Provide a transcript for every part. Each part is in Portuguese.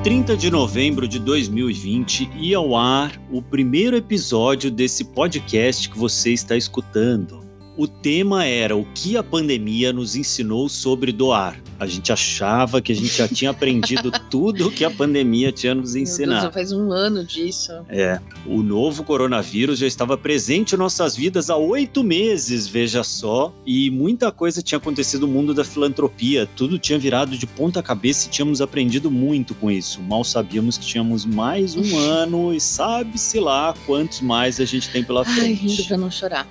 30 de novembro de 2020 ia ao ar o primeiro episódio desse podcast que você está escutando. O tema era o que a pandemia nos ensinou sobre doar. A gente achava que a gente já tinha aprendido tudo o que a pandemia tinha nos ensinado. Meu Deus, já faz um ano disso. O novo coronavírus já estava presente em nossas vidas há 8 meses, veja só. E muita coisa tinha acontecido no mundo da filantropia. Tudo tinha virado de ponta cabeça e tínhamos aprendido muito com isso. Mal sabíamos que tínhamos mais um ano e sabe-se lá quantos mais a gente tem pela frente. Ai, rindo pra não chorar.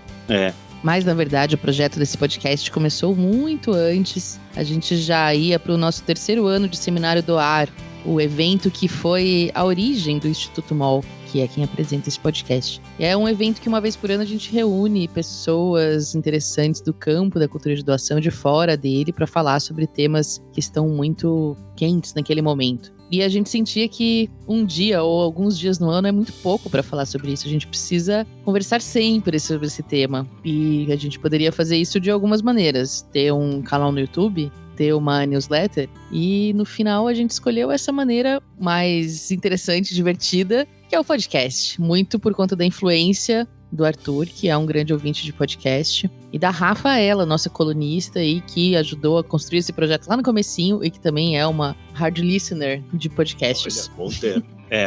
Mas, na verdade, o projeto desse podcast começou muito antes. A gente já ia para o nosso 3º ano de Seminário Doar, o evento que foi a origem do Instituto MOL, que é quem apresenta esse podcast. É um evento que uma vez por ano a gente reúne pessoas interessantes do campo da cultura de doação, de fora dele, para falar sobre temas que estão muito quentes naquele momento. E a gente sentia que um dia ou alguns dias no ano é muito pouco para falar sobre isso. A gente precisa conversar sempre sobre esse tema. E a gente poderia fazer isso de algumas maneiras. Ter um canal no YouTube, ter uma newsletter. E no final a gente escolheu essa maneira mais interessante, divertida, que é o podcast. Muito por conta da influência do Arthur, que é um grande ouvinte de podcast, e da Rafaela, nossa colunista aí, que ajudou a construir esse projeto lá no comecinho e que também é uma hard listener de podcasts. Olha, bom ter.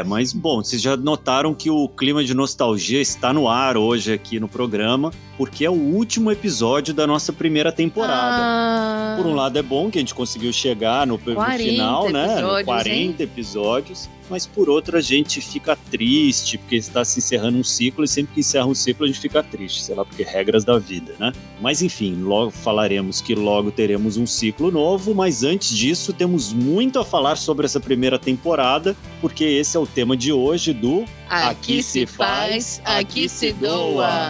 Mas bom, vocês já notaram que o clima de nostalgia está no ar hoje aqui no programa, porque é o último episódio da nossa primeira temporada. Por um lado é bom que a gente conseguiu chegar no final, né? 40 episódios. Mas por outro a gente fica triste, porque está se encerrando um ciclo, e sempre que encerra um ciclo a gente fica triste, sei lá, porque regras da vida, né? Mas enfim, logo falaremos que logo teremos um ciclo novo, mas antes disso temos muito a falar sobre essa primeira temporada, porque esse é o tema de hoje do Aqui se faz, aqui se doa.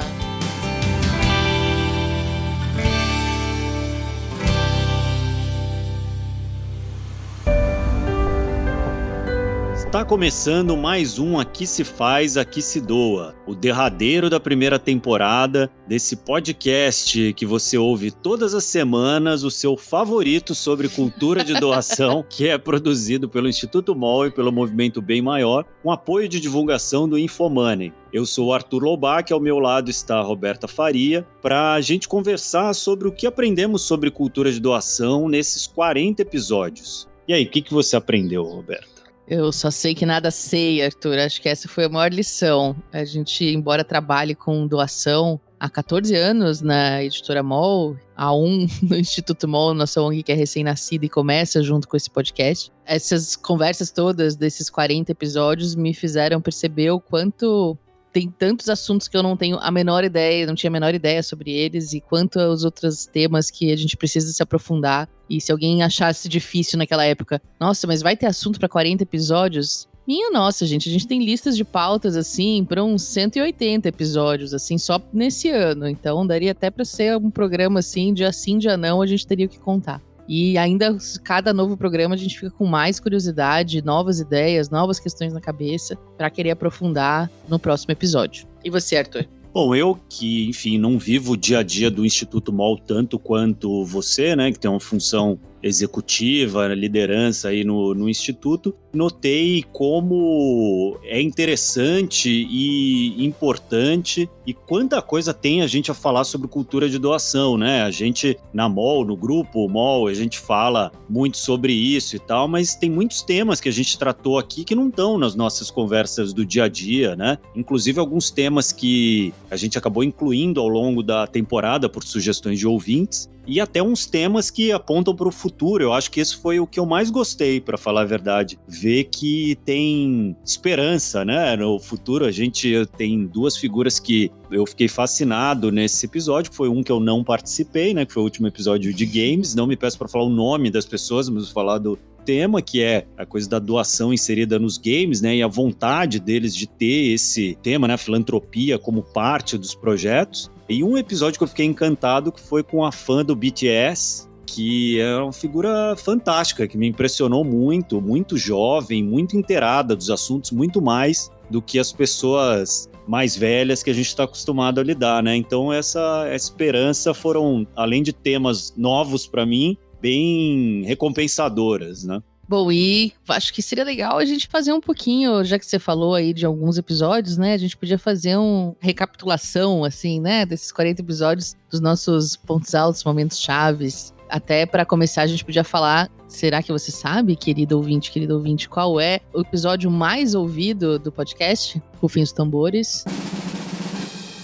Está começando mais um Aqui se faz, aqui se doa, o derradeiro da primeira temporada desse podcast que você ouve todas as semanas, o seu favorito sobre cultura de doação, que é produzido pelo Instituto MOL e pelo Movimento Bem Maior, com apoio de divulgação do Infomoney. Eu sou o Arthur Loubach, ao meu lado está a Roberta Faria, para a gente conversar sobre o que aprendemos sobre cultura de doação nesses 40 episódios. E aí, o que você aprendeu, Roberta? Eu só sei que nada sei, Arthur. Acho que essa foi a maior lição. A gente, embora trabalhe com doação há 14 anos na Editora MOL, há no Instituto MOL, nossa ONG que é recém-nascida e começa junto com esse podcast. Essas conversas todas desses 40 episódios me fizeram perceber o quanto tem tantos assuntos que eu não tenho a menor ideia, não tinha a menor ideia sobre eles, e quanto aos outros temas que a gente precisa se aprofundar. E se alguém achasse difícil naquela época, nossa, mas vai ter assunto para 40 episódios? Minha nossa, gente, a gente tem listas de pautas, assim, para uns 180 episódios, assim, só nesse ano. Então, daria até para ser um programa, assim, dia sim, dia não, a gente teria o que contar. E ainda, cada novo programa, a gente fica com mais curiosidade, novas ideias, novas questões na cabeça, para querer aprofundar no próximo episódio. E você, Arthur? Bom, eu que, enfim, não vivo o dia a dia do Instituto MOL tanto quanto você, né, que tem uma função executiva, liderança aí no Instituto, notei como é interessante e importante e quanta coisa tem a gente a falar sobre cultura de doação, né? A gente, na MOL, no grupo MOL, a gente fala muito sobre isso e tal, mas tem muitos temas que a gente tratou aqui que não estão nas nossas conversas do dia a dia, né? Inclusive alguns temas que a gente acabou incluindo ao longo da temporada por sugestões de ouvintes, e até uns temas que apontam para o futuro. Eu acho que esse foi o que eu mais gostei, para falar a verdade. Ver que tem esperança, né? No futuro a gente tem 2 figuras que eu fiquei fascinado nesse episódio, que foi um que eu não participei, né? Que foi o último episódio de games. Não me peço para falar o nome das pessoas, mas vou falar do tema, que é a coisa da doação inserida nos games, né, e a vontade deles de ter esse tema, né, a filantropia como parte dos projetos. E um episódio que eu fiquei encantado, que foi com a fã do BTS, que é uma figura fantástica, que me impressionou muito, muito jovem, muito inteirada dos assuntos, muito mais do que as pessoas mais velhas que a gente está acostumado a lidar, né? Então essa esperança foram, além de temas novos para mim, bem recompensadoras, né? Bom, e acho que seria legal a gente fazer um pouquinho, já que você falou aí de alguns episódios, né? A gente podia fazer uma recapitulação, assim, né? Desses 40 episódios, dos nossos pontos altos, momentos chaves. Até para começar, a gente podia falar, será que você sabe, querido ouvinte, qual é o episódio mais ouvido do podcast? Rufem os tambores.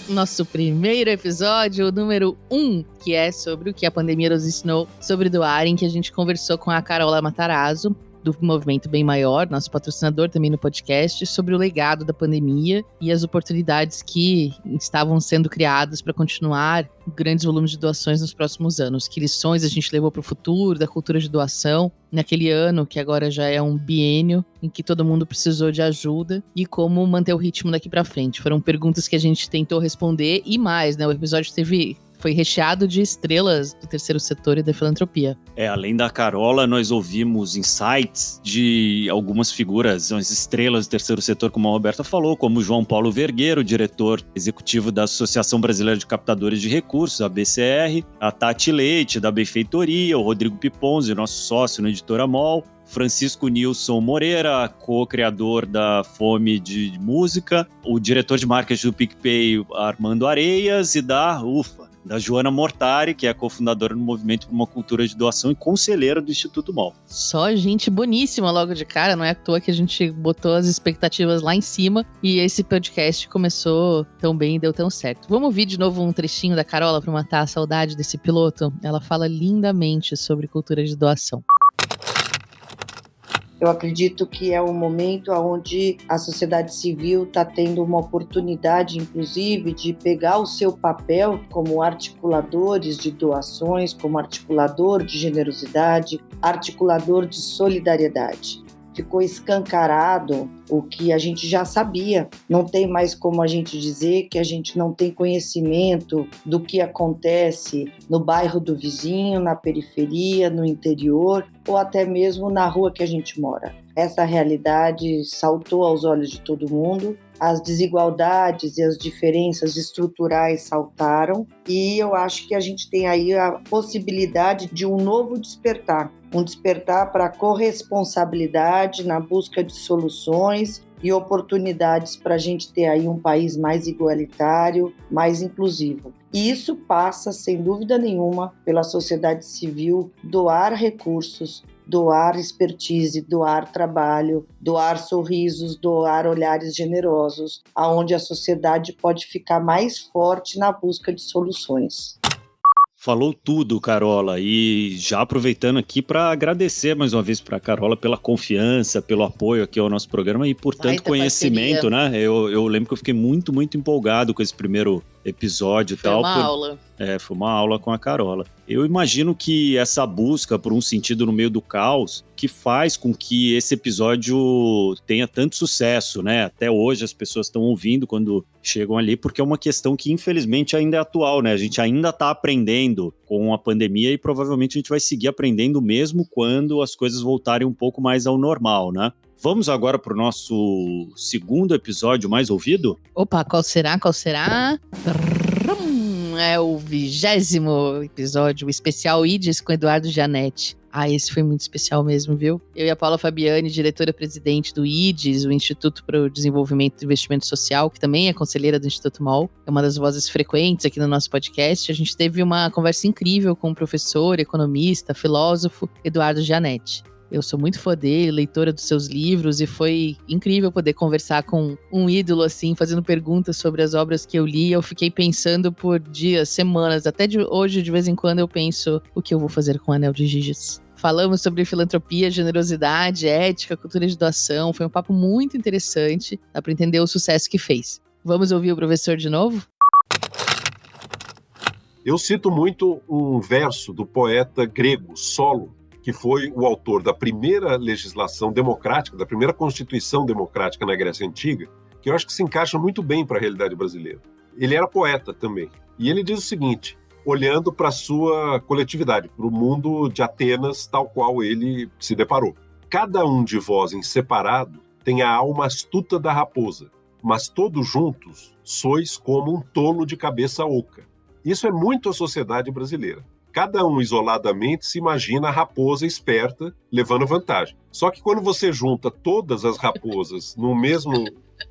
Nosso primeiro episódio, o número 1, que é sobre o que a pandemia nos ensinou sobre doar, em que a gente conversou com a Carola Matarazzo, do Movimento Bem Maior, nosso patrocinador também no podcast, sobre o legado da pandemia e as oportunidades que estavam sendo criadas para continuar grandes volumes de doações nos próximos anos. Que lições a gente levou para o futuro da cultura de doação naquele ano, que agora já é um biênio, em que todo mundo precisou de ajuda, e como manter o ritmo daqui para frente. Foram perguntas que a gente tentou responder e mais, né? O episódio foi recheado de estrelas do terceiro setor e da filantropia. Além da Carola, nós ouvimos insights de algumas figuras, as estrelas do terceiro setor, como a Roberta falou, como João Paulo Vergueiro, diretor executivo da Associação Brasileira de Captadores de Recursos, a BCR, a Tati Leite, da Benfeitoria, o Rodrigo Piponzi, nosso sócio na Editora MOL, Francisco Nilson Moreira, co-criador da Fome de Música, o diretor de marketing do PicPay, Armando Areias, e da Joana Mortari, que é cofundadora do Movimento por uma Cultura de Doação e conselheira do Instituto MOL. Só gente boníssima logo de cara, não é à toa que a gente botou as expectativas lá em cima e esse podcast começou tão bem e deu tão certo. Vamos ouvir de novo um trechinho da Carola para matar a saudade desse piloto? Ela fala lindamente sobre cultura de doação. Eu acredito que é um momento onde a sociedade civil está tendo uma oportunidade, inclusive, de pegar o seu papel como articuladores de doações, como articulador de generosidade, articulador de solidariedade. Ficou escancarado o que a gente já sabia. Não tem mais como a gente dizer que a gente não tem conhecimento do que acontece no bairro do vizinho, na periferia, no interior ou até mesmo na rua que a gente mora. Essa realidade saltou aos olhos de todo mundo. As desigualdades e as diferenças estruturais saltaram e eu acho que a gente tem aí a possibilidade de um novo despertar. Um despertar para a corresponsabilidade na busca de soluções e oportunidades para a gente ter aí um país mais igualitário, mais inclusivo. E isso passa, sem dúvida nenhuma, pela sociedade civil doar recursos, doar expertise, doar trabalho, doar sorrisos, doar olhares generosos, aonde a sociedade pode ficar mais forte na busca de soluções. Falou tudo, Carola, e já aproveitando aqui para agradecer mais uma vez para a Carola pela confiança, pelo apoio aqui ao nosso programa e por tanto conhecimento, né? Eu lembro que eu fiquei muito, muito empolgado com esse primeiro episódio e tal. Foi uma aula. Foi uma aula com a Carola. Eu imagino que essa busca por um sentido no meio do caos que faz com que esse episódio tenha tanto sucesso, né? Até hoje as pessoas estão ouvindo quando chegam ali, porque é uma questão que infelizmente ainda é atual, né? A gente ainda está aprendendo com a pandemia e provavelmente a gente vai seguir aprendendo mesmo quando as coisas voltarem um pouco mais ao normal, né? Vamos agora para o nosso segundo episódio mais ouvido? Opa, qual será? É o 20º episódio, o especial IDES com Eduardo Gianetti. Esse foi muito especial mesmo, viu? Eu e a Paula Fabiani, diretora-presidente do IDES, o Instituto para o Desenvolvimento e Investimento Social, que também é conselheira do Instituto MOL, é uma das vozes frequentes aqui no nosso podcast. A gente teve uma conversa incrível com o professor, economista, filósofo Eduardo Gianetti. Eu sou muito fã dele, leitora dos seus livros, e foi incrível poder conversar com um ídolo assim, fazendo perguntas sobre as obras que eu li. Eu fiquei pensando por dias, semanas, até hoje, de vez em quando, eu penso o que eu vou fazer com o Anel de Giges. Falamos sobre filantropia, generosidade, ética, cultura de doação. Foi um papo muito interessante, dá para entender o sucesso que fez. Vamos ouvir o professor de novo? Eu cito muito um verso do poeta grego Solo, que foi o autor da primeira legislação democrática, da primeira constituição democrática na Grécia Antiga, que eu acho que se encaixa muito bem para a realidade brasileira. Ele era poeta também. E ele diz o seguinte, olhando para a sua coletividade, para o mundo de Atenas, tal qual ele se deparou. Cada um de vós em separado tem a alma astuta da raposa, mas todos juntos sois como um tolo de cabeça oca. Isso é muito a sociedade brasileira. Cada um isoladamente se imagina a raposa esperta levando vantagem. Só que quando você junta todas as raposas no mesmo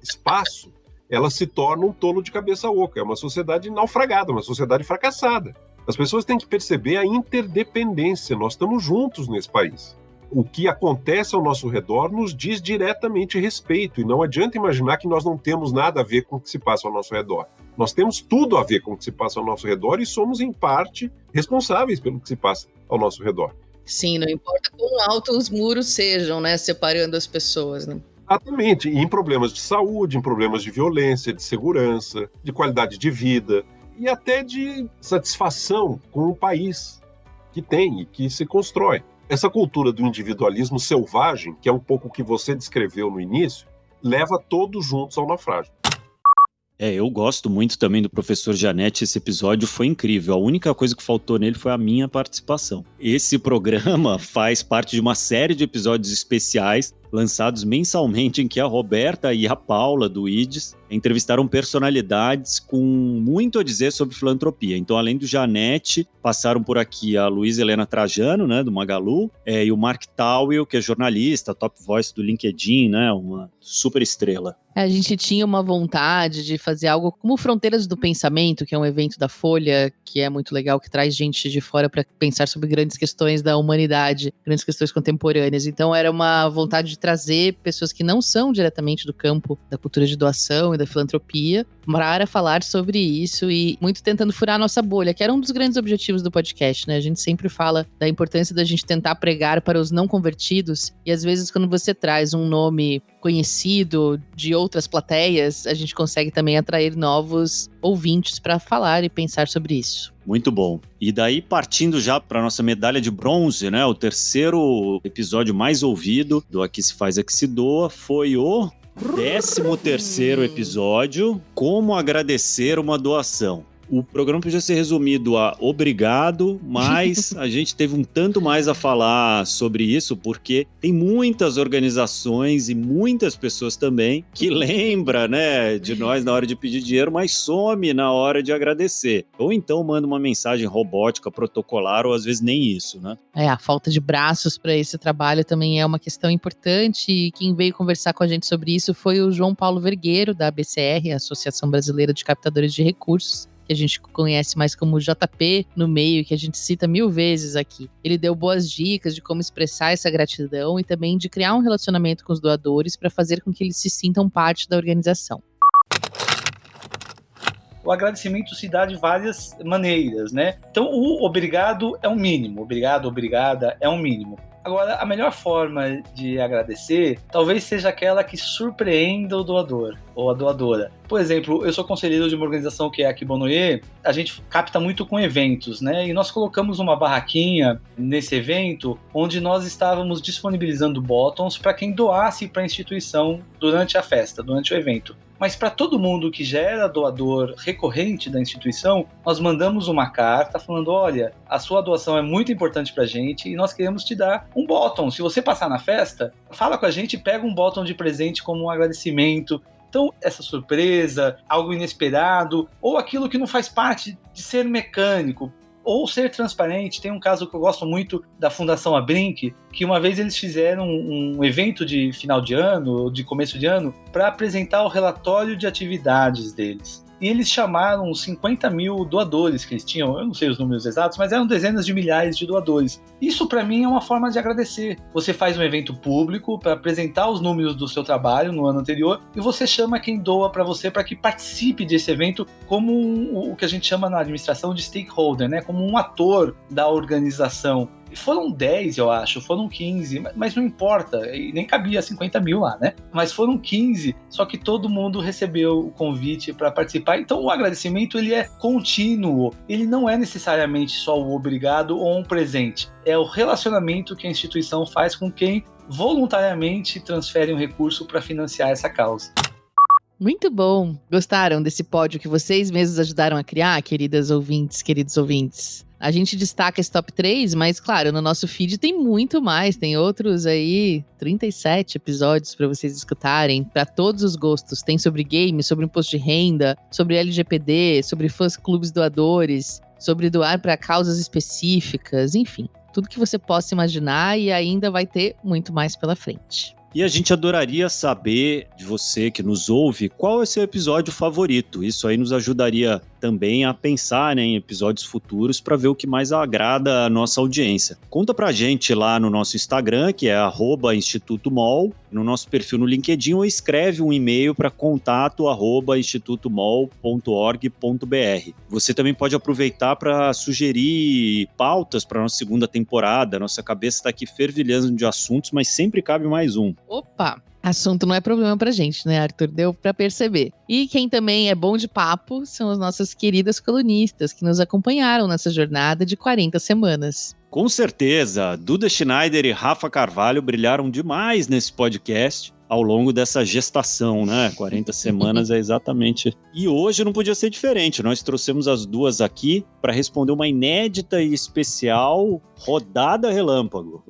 espaço, ela se torna um tolo de cabeça oca. É uma sociedade naufragada, uma sociedade fracassada. As pessoas têm que perceber a interdependência. Nós estamos juntos nesse país. O que acontece ao nosso redor nos diz diretamente respeito. E não adianta imaginar que nós não temos nada a ver com o que se passa ao nosso redor. Nós temos tudo a ver com o que se passa ao nosso redor e somos, em parte, responsáveis pelo que se passa ao nosso redor. Sim, não importa quão altos os muros sejam, né, separando as pessoas, né? Exatamente. E em problemas de saúde, em problemas de violência, de segurança, de qualidade de vida e até de satisfação com o país que tem e que se constrói. Essa cultura do individualismo selvagem, que é um pouco o que você descreveu no início, leva todos juntos ao naufrágio. Eu gosto muito também do Professor Janete, esse episódio foi incrível. A única coisa que faltou nele foi a minha participação. Esse programa faz parte de uma série de episódios especiais lançados mensalmente em que a Roberta e a Paula, do IDES, entrevistaram personalidades com muito a dizer sobre filantropia. Então, além do Janete, passaram por aqui a Luísa Helena Trajano, né, do Magalu, e o Mark Tawil, que é jornalista, top voice do LinkedIn, né, uma super estrela. A gente tinha uma vontade de fazer algo como Fronteiras do Pensamento, que é um evento da Folha, que é muito legal, que traz gente de fora para pensar sobre grandes questões da humanidade, grandes questões contemporâneas. Então era uma vontade de trazer pessoas que não são diretamente do campo da cultura de doação e da filantropia para falar sobre isso e muito tentando furar a nossa bolha, que era um dos grandes objetivos do podcast, né? A gente sempre fala da importância da gente tentar pregar para os não convertidos e às vezes quando você traz um nome conhecido de outras plateias, a gente consegue também atrair novos ouvintes para falar e pensar sobre isso. Muito bom. E daí, partindo já para nossa medalha de bronze, né? O terceiro episódio mais ouvido do Aqui Se Faz, Aqui Se Doa foi o 13º episódio, Como Agradecer uma Doação. O programa podia ser resumido a obrigado, mas a gente teve um tanto mais a falar sobre isso, porque tem muitas organizações e muitas pessoas também que lembram, né, de nós na hora de pedir dinheiro, mas some na hora de agradecer. Ou então manda uma mensagem robótica, protocolar, ou às vezes nem isso, né? A falta de braços para esse trabalho também é uma questão importante e quem veio conversar com a gente sobre isso foi o João Paulo Vergueiro, da ABCR, a Associação Brasileira de Captadores de Recursos, que a gente conhece mais como JP no meio, que a gente cita 1000 vezes aqui. Ele deu boas dicas de como expressar essa gratidão e também de criar um relacionamento com os doadores para fazer com que eles se sintam parte da organização. O agradecimento se dá de várias maneiras, né? Então, o obrigado é um mínimo. Obrigado, obrigada é um mínimo. Agora, a melhor forma de agradecer talvez seja aquela que surpreenda o doador ou a doadora. Por exemplo, eu sou conselheiro de uma organização que é a Kibonoye, a gente capta muito com eventos, né? E nós colocamos uma barraquinha nesse evento onde nós estávamos disponibilizando bottoms para quem doasse para a instituição durante a festa, durante o evento. Mas para todo mundo que já era doador recorrente da instituição, nós mandamos uma carta falando, olha, a sua doação é muito importante para a gente e nós queremos te dar um bottom. Se você passar na festa, fala com a gente e pega um bottom de presente como um agradecimento. Então, essa surpresa, algo inesperado, ou aquilo que não faz parte de ser mecânico, ou ser transparente. Tem um caso que eu gosto muito da Fundação Abrinq, que uma vez eles fizeram um evento de final de ano, de começo de ano, para apresentar o relatório de atividades deles. E eles chamaram 50 mil doadores que eles tinham, eu não sei os números exatos, mas eram dezenas de milhares de doadores. Isso para mim é uma forma de agradecer. Você faz um evento público para apresentar os números do seu trabalho no ano anterior e você chama quem doa para você para que participe desse evento como o que a gente chama na administração de stakeholder, né? Como um ator da organização. Foram 10, eu acho, foram 15, mas não importa, e nem cabia 50 mil lá, né? Mas foram 15, só que todo mundo recebeu o convite para participar. Então o agradecimento ele é contínuo, ele não é necessariamente só o obrigado ou um presente, é o relacionamento que a instituição faz com quem voluntariamente transfere um recurso para financiar essa causa. Muito bom! Gostaram desse pódio que vocês mesmos ajudaram a criar, queridas ouvintes, queridos ouvintes? A gente destaca esse top 3, mas claro, no nosso feed tem muito mais. Tem outros aí, 37 episódios para vocês escutarem, para todos os gostos. Tem sobre games, sobre imposto de renda, sobre LGPD, sobre fãs clubes doadores, sobre doar para causas específicas, enfim. Tudo que você possa imaginar e ainda vai ter muito mais pela frente. E a gente adoraria saber de você que nos ouve qual é seu episódio favorito. Isso aí nos ajudaria também a pensar, né, em episódios futuros para ver o que mais agrada a nossa audiência. Conta pra gente lá no nosso Instagram, que é @institutomol, no nosso perfil no LinkedIn, ou escreve um e-mail para contato@institutomol.org.br. Você também pode aproveitar para sugerir pautas para nossa segunda temporada. Nossa cabeça está aqui fervilhando de assuntos, mas sempre cabe mais um. Opa! Assunto não é problema pra gente, né, Arthur? Deu pra perceber. E quem também é bom de papo são as nossas queridas colunistas que nos acompanharam nessa jornada de 40 semanas. Com certeza, Duda Schneider e Rafa Carvalho brilharam demais nesse podcast ao longo dessa gestação, né? 40 semanas é exatamente. E hoje não podia ser diferente. Nós trouxemos as duas aqui para responder uma inédita e especial rodada relâmpago.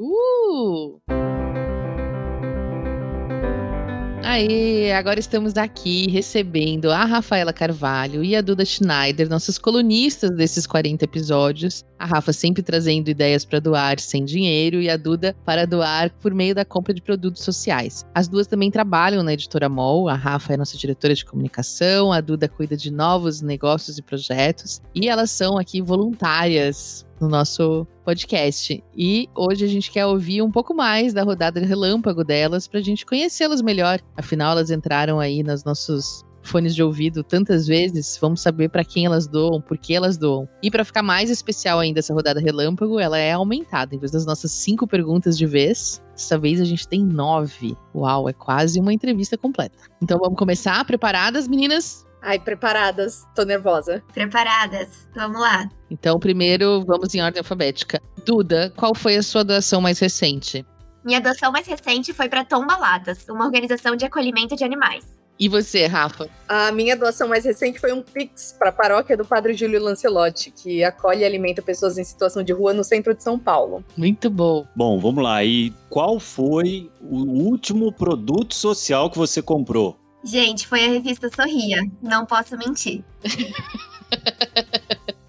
Aí, agora estamos aqui recebendo a Rafaela Carvalho e a Duda Schneider, nossas colunistas desses 40 episódios. A Rafa sempre trazendo ideias para doar sem dinheiro e a Duda para doar por meio da compra de produtos sociais. As duas também trabalham na Editora MOL. A Rafa é nossa diretora de comunicação, a Duda cuida de novos negócios e projetos. E elas são aqui voluntárias no nosso podcast. E hoje a gente quer ouvir um pouco mais da rodada de relâmpago delas pra gente conhecê-las melhor. Afinal, elas entraram aí nos nossos fones de ouvido tantas vezes, vamos saber pra quem elas doam, por que elas doam. E pra ficar mais especial ainda essa rodada relâmpago, ela é aumentada. Em vez das nossas 5 perguntas de vez, dessa vez a gente tem 9. Uau, é quase uma entrevista completa. Então vamos começar? Preparadas, meninas? Ai, preparadas. Tô nervosa. Preparadas. Vamos lá. Então, primeiro, vamos em ordem alfabética. Duda, qual foi a sua doação mais recente? Minha doação mais recente foi para Tombalatas, uma organização de acolhimento de animais. E você, Rafa? A minha doação mais recente foi um Pix para a paróquia do Padre Júlio Lancelotti, que acolhe e alimenta pessoas em situação de rua no centro de São Paulo. Muito bom. Bom, vamos lá. E qual foi o último produto social que você comprou? Gente, foi a revista Sorria. Não posso mentir.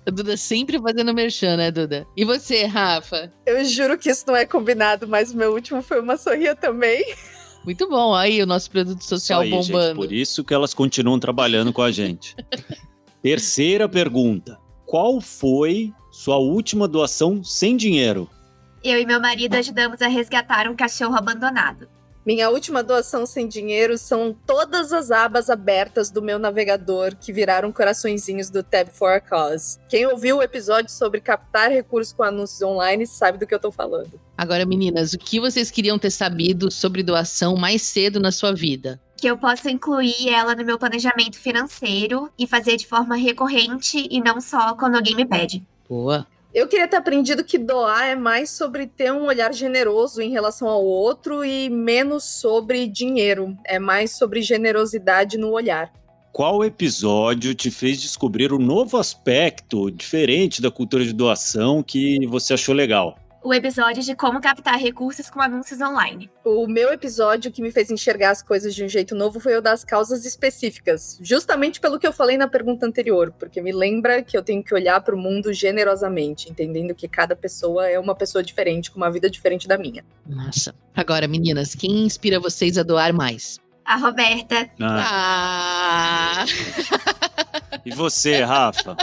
A Duda sempre fazendo merchan, né, Duda? E você, Rafa? Eu juro que isso não é combinado, mas o meu último foi uma Sorria também. Muito bom. Aí, o nosso produto social aí, bombando. Gente, por isso que elas continuam trabalhando com a gente. Terceira pergunta. Qual foi sua última doação sem dinheiro? Eu e meu marido ajudamos a resgatar um cachorro abandonado. Minha última doação sem dinheiro são todas as abas abertas do meu navegador que viraram coraçõezinhos do Tab for a Cause. Quem ouviu o episódio sobre captar recursos com anúncios online sabe do que eu tô falando. Agora, meninas, o que vocês queriam ter sabido sobre doação mais cedo na sua vida? Que eu possa incluir ela no meu planejamento financeiro e fazer de forma recorrente e não só quando alguém me pede. Boa. Eu queria ter aprendido que doar é mais sobre ter um olhar generoso em relação ao outro e menos sobre dinheiro. É mais sobre generosidade no olhar. Qual episódio te fez descobrir um novo aspecto diferente da cultura de doação que você achou legal? O episódio de como captar recursos com anúncios online. O meu episódio que me fez enxergar as coisas de um jeito novo foi o das causas específicas, justamente pelo que eu falei na pergunta anterior, porque me lembra que eu tenho que olhar para o mundo generosamente, entendendo que cada pessoa é uma pessoa diferente, com uma vida diferente da minha. Nossa. Agora, meninas, quem inspira vocês a doar mais? A Roberta. E você, Rafa?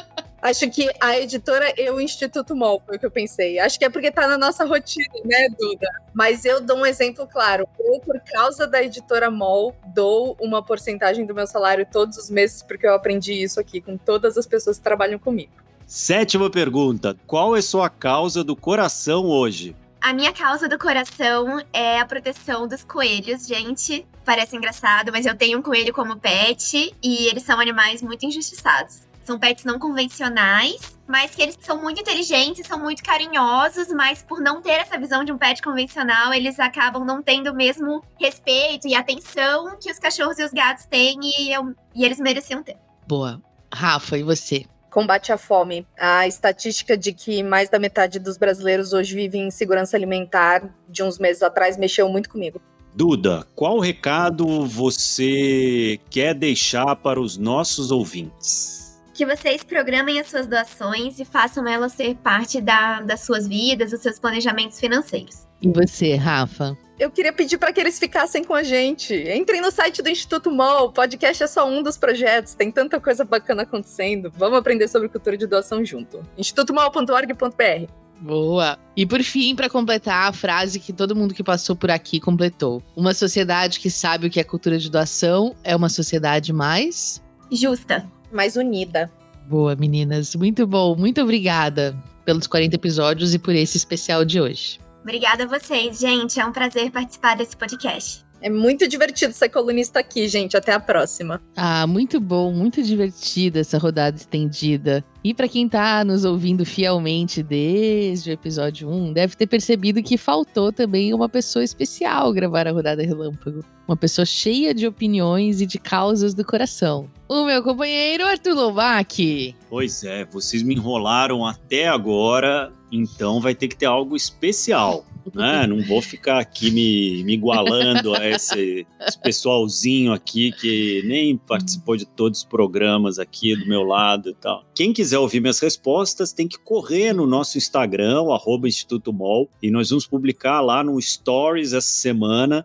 Acho que a editora e o Instituto MOL foi o que eu pensei. Acho que é porque tá na nossa rotina, né, Duda? Mas eu dou um exemplo claro. Eu, por causa da editora MOL, dou uma porcentagem do meu salário todos os meses, porque eu aprendi isso aqui com todas as pessoas que trabalham comigo. Sétima pergunta. Qual é sua causa do coração hoje? A minha causa do coração é a proteção dos coelhos, gente. Parece engraçado, mas eu tenho um coelho como pet e eles são animais muito injustiçados. São pets não convencionais, mas que eles são muito inteligentes, são muito carinhosos, mas por não ter essa visão de um pet convencional, eles acabam não tendo o mesmo respeito e atenção que os cachorros e os gatos têm e eles mereciam ter. Boa. Rafa, e você? combate à fome. A estatística de que mais da metade dos brasileiros hoje vivem em insegurança alimentar de uns meses atrás mexeu muito comigo. Duda, qual recado você quer deixar para os nossos ouvintes? Que vocês programem as suas doações e façam elas ser parte das suas vidas, dos seus planejamentos financeiros. E você, Rafa? Eu queria pedir para que eles ficassem com a gente. Entrem no site do Instituto MOL, o podcast é só um dos projetos, tem tanta coisa bacana acontecendo. Vamos aprender sobre cultura de doação junto. institutomol.org.br. Boa! E por fim, para completar a frase que todo mundo que passou por aqui completou. Uma sociedade que sabe o que é cultura de doação é uma sociedade mais... Justa. Mais unida. Boa, meninas. Muito bom. Muito obrigada pelos 40 episódios e por esse especial de hoje. Obrigada a vocês, gente. É um prazer participar desse podcast. É muito divertido ser colunista aqui, gente. Até a próxima. Ah, muito bom, muito divertida essa rodada estendida. E para quem tá nos ouvindo fielmente desde o episódio 1, deve ter percebido que faltou também uma pessoa especial gravar a rodada Relâmpago. Uma pessoa cheia de opiniões e de causas do coração. O meu companheiro Arthur Lovac. Pois é, vocês me enrolaram até agora, então vai ter que ter algo especial, né? Não vou ficar aqui me igualando a esse pessoalzinho aqui que nem participou de todos os programas aqui do meu lado e tal. Quem quiser ouvir minhas respostas tem que correr no nosso Instagram, @Instituto MOL, e nós vamos publicar lá no Stories essa semana,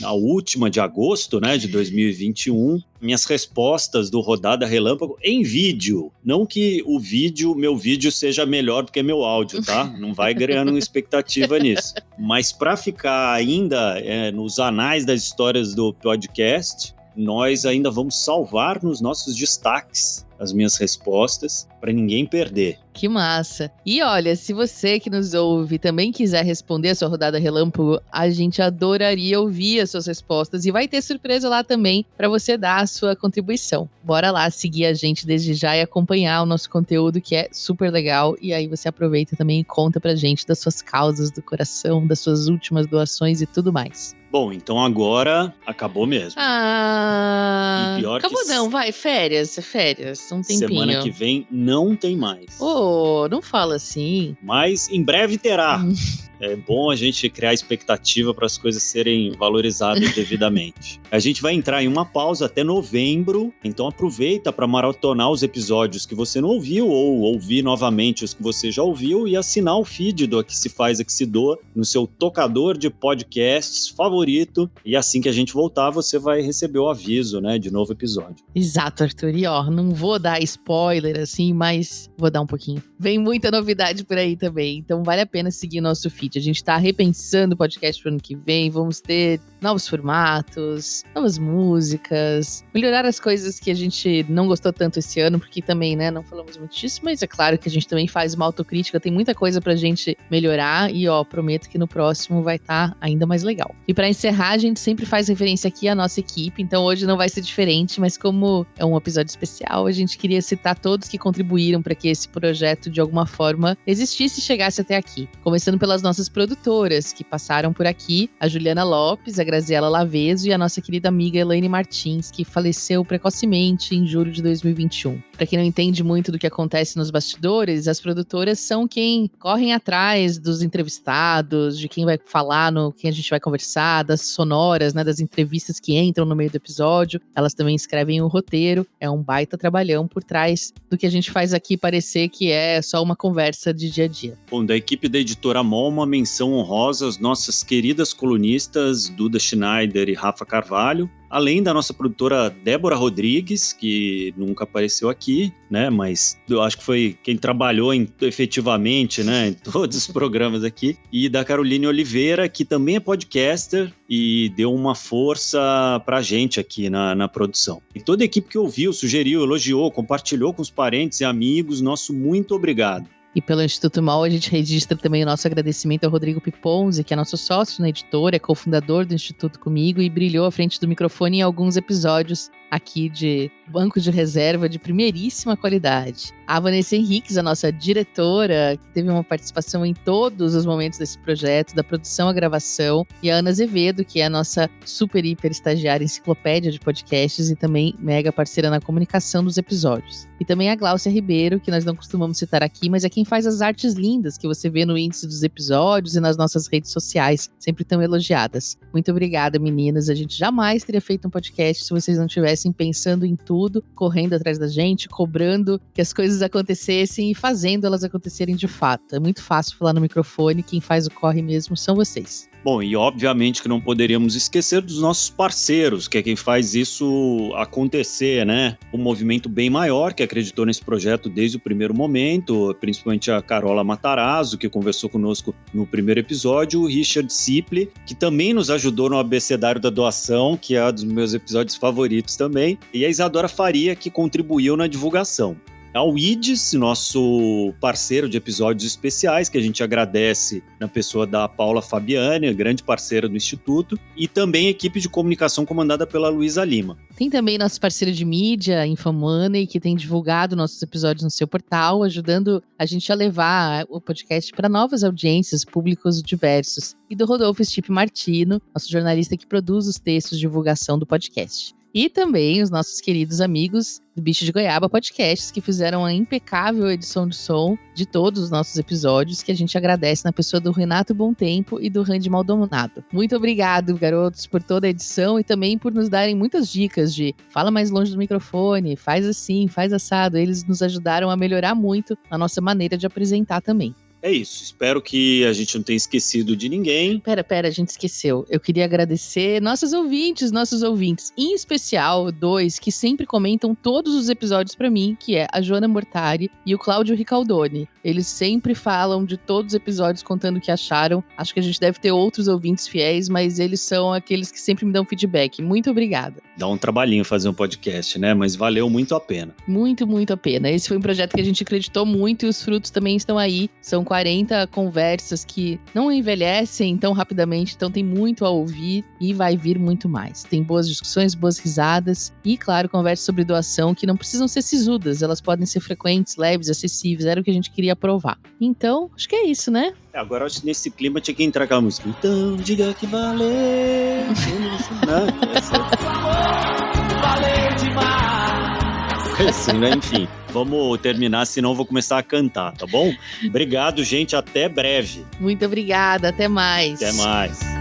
a última de agosto, né, de 2021, minhas respostas do Rodada Relâmpago em vídeo. Não que meu vídeo seja melhor do que meu áudio, tá? Não vai ganhando expectativa nisso. Mas para ficar ainda nos anais das histórias do podcast, nós ainda vamos salvar nos nossos destaques as minhas respostas para ninguém perder. Que massa! E olha, se você que nos ouve também quiser responder a sua rodada Relâmpago, a gente adoraria ouvir as suas respostas e vai ter surpresa lá também para você dar a sua contribuição. Bora lá seguir a gente desde já e acompanhar o nosso conteúdo, que é super legal, e aí você aproveita também e conta pra gente das suas causas do coração, das suas últimas doações e tudo mais. Bom, então agora acabou mesmo. Ah, E pior acabou que não, vai, férias, um tempinho. Semana que vem não tem mais. Oh, não fala assim. Mas em breve terá. É bom a gente criar expectativa para as coisas serem valorizadas devidamente. A gente vai entrar em uma pausa até novembro, então aproveita para maratonar os episódios que você não ouviu ou ouvir novamente os que você já ouviu e assinar o feed do Aqui Se Faz, Aqui Se Doa no seu tocador de podcasts favorito, e assim que a gente voltar você vai receber o aviso, né, de novo episódio. Exato, Arthur. E ó, não vou dar spoiler assim, mas vou dar um pouquinho. Vem muita novidade por aí também, então vale a pena seguir nosso feed. A gente tá repensando o podcast pro ano que vem, vamos ter novos formatos, novas músicas, melhorar as coisas que a gente não gostou tanto esse ano, porque também, né, não falamos muito disso, mas é claro que a gente também faz uma autocrítica, tem muita coisa pra gente melhorar e, ó, prometo que no próximo vai estar ainda mais legal. E pra encerrar, a gente sempre faz referência aqui à nossa equipe, então hoje não vai ser diferente, mas como é um episódio especial, a gente queria citar todos que contribuíram para que esse projeto, de alguma forma, existisse e chegasse até aqui. Começando pelas nossas produtoras, que passaram por aqui, a Juliana Lopes, a Graziela Lavezo e a nossa querida amiga Elaine Martins, que faleceu precocemente em julho de 2021. Para quem não entende muito do que acontece nos bastidores, as produtoras são quem correm atrás dos entrevistados, de quem vai falar, quem a gente vai conversar, das sonoras, né, das entrevistas que entram no meio do episódio. Elas também escrevem o roteiro. É um baita trabalhão por trás do que a gente faz aqui parecer que é só uma conversa de dia a dia. Bom, da equipe da Editora MOL, uma menção honrosa às nossas queridas colunistas Duda Schneider e Rafa Carvalho, além da nossa produtora Débora Rodrigues, que nunca apareceu aqui, né, mas eu acho que foi quem trabalhou efetivamente, né, em todos os programas aqui, e da Caroline Oliveira, que também é podcaster e deu uma força pra gente aqui na produção. E toda a equipe que ouviu, sugeriu, elogiou, compartilhou com os parentes e amigos, nosso muito obrigado. E pelo Instituto MOL, a gente registra também o nosso agradecimento ao Rodrigo Piponzi, que é nosso sócio na editora, é cofundador do Instituto comigo e brilhou à frente do microfone em alguns episódios aqui de banco de reserva de primeiríssima qualidade. A Vanessa Henriques, a nossa diretora, que teve uma participação em todos os momentos desse projeto, da produção à gravação. E a Ana Azevedo, que é a nossa super, hiper estagiária enciclopédia de podcasts e também mega parceira na comunicação dos episódios. E também a Gláucia Ribeiro, que nós não costumamos citar aqui, mas é quem faz as artes lindas que você vê no índice dos episódios e nas nossas redes sociais, sempre tão elogiadas. Muito obrigada, meninas. A gente jamais teria feito um podcast se vocês não estivessem pensando em tudo, correndo atrás da gente, cobrando que as coisas acontecessem e fazendo elas acontecerem de fato. É muito fácil falar no microfone, quem faz o corre mesmo são vocês. Bom, e obviamente que não poderíamos esquecer dos nossos parceiros, que é quem faz isso acontecer, né? Um movimento bem maior, que acreditou nesse projeto desde o primeiro momento, principalmente a Carola Matarazzo, que conversou conosco no primeiro episódio, o Richard Ciple, que também nos ajudou no Abecedário da Doação, que é um dos meus episódios favoritos também, e a Isadora Faria, que contribuiu na divulgação. Ao IDES, nosso parceiro de episódios especiais, que a gente agradece na pessoa da Paula Fabiani, grande parceira do Instituto, e também a equipe de comunicação comandada pela Luísa Lima. Tem também nosso parceiro de mídia, Infomoney, que tem divulgado nossos episódios no seu portal, ajudando a gente a levar o podcast para novas audiências, públicos diversos. E do Rodolfo Stipe Martino, nosso jornalista que produz os textos de divulgação do podcast. E também os nossos queridos amigos do Bicho de Goiaba Podcasts, que fizeram a impecável edição de som de todos os nossos episódios, que a gente agradece na pessoa do Renato Bom Tempo e do Randy Maldonado. Muito obrigado, garotos, por toda a edição e também por nos darem muitas dicas de fala mais longe do microfone, faz assim, faz assado. Eles nos ajudaram a melhorar muito a nossa maneira de apresentar também. É isso, espero que a gente não tenha esquecido de ninguém. Pera, a gente esqueceu. Eu queria agradecer nossos ouvintes, em especial 2 que sempre comentam todos os episódios pra mim, que é a Joana Mortari e o Cláudio Ricaldoni. Eles sempre falam de todos os episódios contando o que acharam. Acho que a gente deve ter outros ouvintes fiéis, mas eles são aqueles que sempre me dão feedback. Muito obrigada. Dá um trabalhinho fazer um podcast, né? Mas valeu muito a pena. Muito, muito a pena. Esse foi um projeto que a gente acreditou muito e os frutos também estão aí. São 40 conversas que não envelhecem tão rapidamente, então tem muito a ouvir e vai vir muito mais. Tem boas discussões, boas risadas e, claro, conversas sobre doação que não precisam ser sisudas, elas podem ser frequentes, leves, acessíveis, era o que a gente queria provar. Então, acho que é isso, né? Agora, acho que nesse clima tinha que entrar aquela música. Então, diga que valeu. Valeu demais. Assim, né? Enfim, vamos terminar, senão eu vou começar a cantar, tá bom? Obrigado, gente. Até breve. Muito obrigada. Até mais. Até mais.